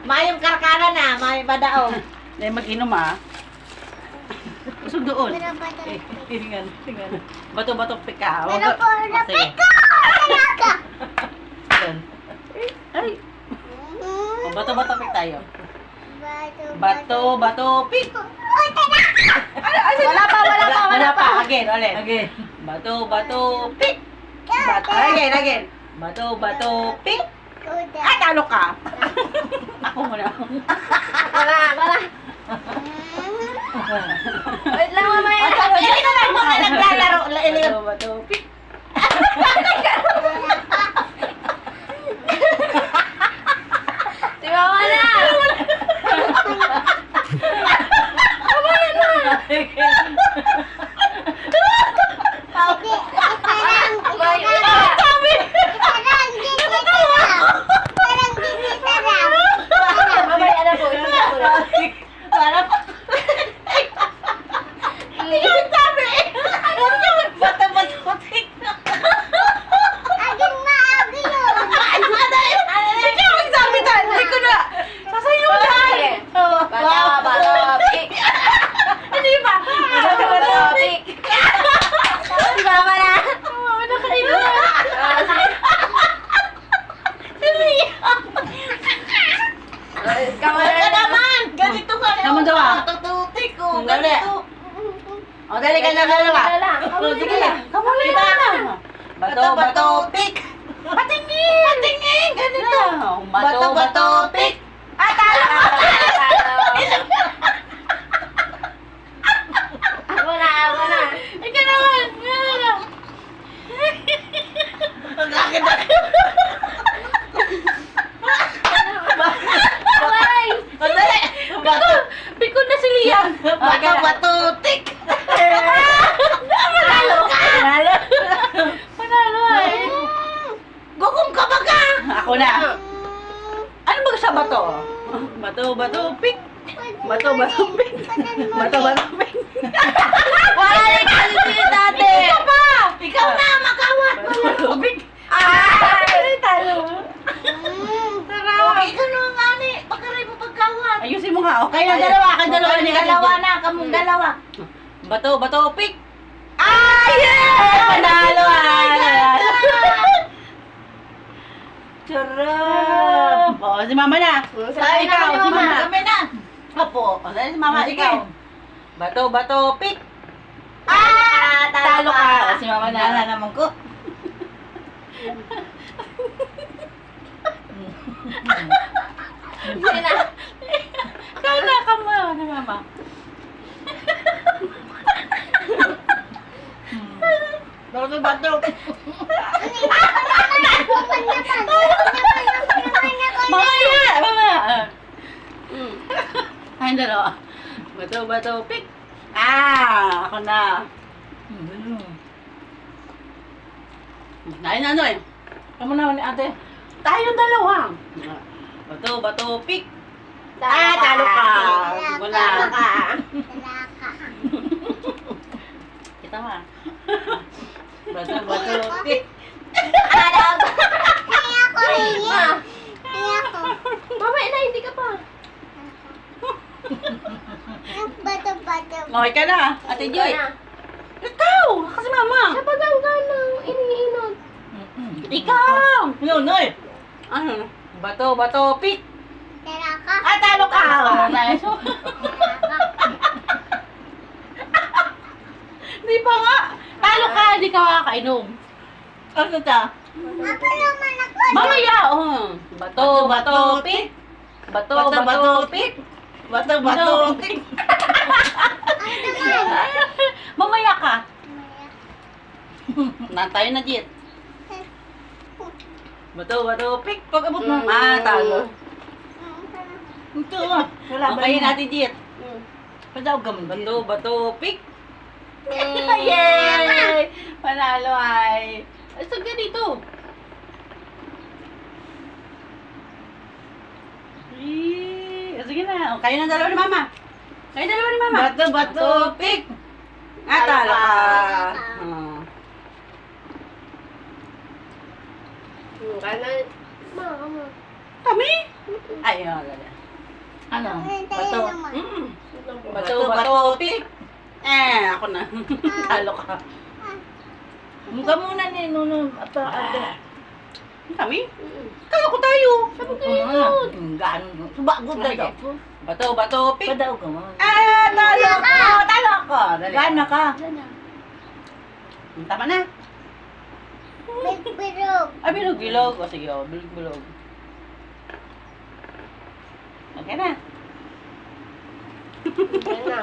Mayong karkara na, may badao. Dahil mag-inom ah. Usog doon. Tingnan. Bato-bato pika. Pero po, Sige. talaga. Doon. Ay. O, bato-bato pik tayo. Bato-bato pik. Wala pa. Again, ulit. Okay. Bato-bato pik. Again. Bato-bato pik. Ay, talo ka. Ako muna. Wala. Wait lang, mamaya. Hindi na lang mga naglalaro. Bato-bato pik. Si Mama na. Mamaya na po. Para pa. Yung sabi. Bato-bato pik. Ikaw magsabi tayo. Hindi ko na. Sasayo lang. Bato-bato-pik. Hindi ba? Bato-bato-pik. Si Mama na. Mama, nakaiba. Kamala naman. Ganito ka na. Naman daw ah. Tututik ko. Dali. O, dali ka na dalawa. O, sige lang. Kamuli ka na. Bato-bato pik. Patingin. Ganito. Bato-bato pik. Talo. Ako na. Ika naman. Away. O, dali. Bikod na si Liam. Bato-bato pik. Talo ka. Panalo ay. Gugong ka ba ka? Ako na. Ano ba sa bato? Bato-bato pik. Bato-bato pik. Bato-bato pik. Wala na kasi dati. Ikaw pa. Ikaw na, makawat. Bato-bato pik. Ay, Talo. Okay ka nung ani. Pagkaray mo pagkawat. Ayusin mo nga. Okay na Kayo dalawa. dalawa na. Kamong dalawa. Bato-bato pik. Ay! Panalo Charot. O, si Mama na. Ikaw, si Mama. Kami na. Opo. O, si Mama, ikaw. Bato-bato pik. Talo ka. O, si Mama na. Wala naman ko. Sige na. Kala ka mo, si Mama. Bato-bato. Mamaya. Ayun dalawa. Bato-bato pik. Ako na. Ayun ano eh. Kamu naman ni ate. Tayong dalawa. Bato-bato pik. Talo ka. Wala. Talo ka. Kita ma. Bato-bato pik. Mamaya na, hindi ka pa. Okay ka na, Ate Joy. Ikaw na. Ikaw! Kasi Mama. Sa paganggan ng iniinod. Ikaw! Yun, oy. Ano? Bato-bato pik. Talo ka. Nice. Di pa nga. Talo ka, hindi ka makakainom. Ano ta? Mamaya, Bato-bato pik. Bato-bato pik. Bato-bato pik. Mamaya ka. Tayo na, Jit. Bato-bato pik. Pag abot mo. Talo. Ito ah. Okay natin, Jit. Padaw gamon. Bato-bato pik. Yay! Panalo ay. Ay, saan ka dito? Sige na. Kayo ng dalawa ni Mama. Kayo dalawa ni Mama. Bato-bato pik. Talo ka. Kaya na, ma. Kami? Ay, dali. Ano? Bato. Bato, bato, pick. Ako na. Talo ka. Mukha muna ni Nuno. Kami? Kala ko tayo. Sabi ko yun. Gano'n. Subagod na daw. Bato, bato, pick. Padaw ka mo. Talo ko. Talo ko. Dali. Gana ka. Tama na. Bilog. Bilog, bilog. O sige, bilog, bilog. Okay na. Yan na.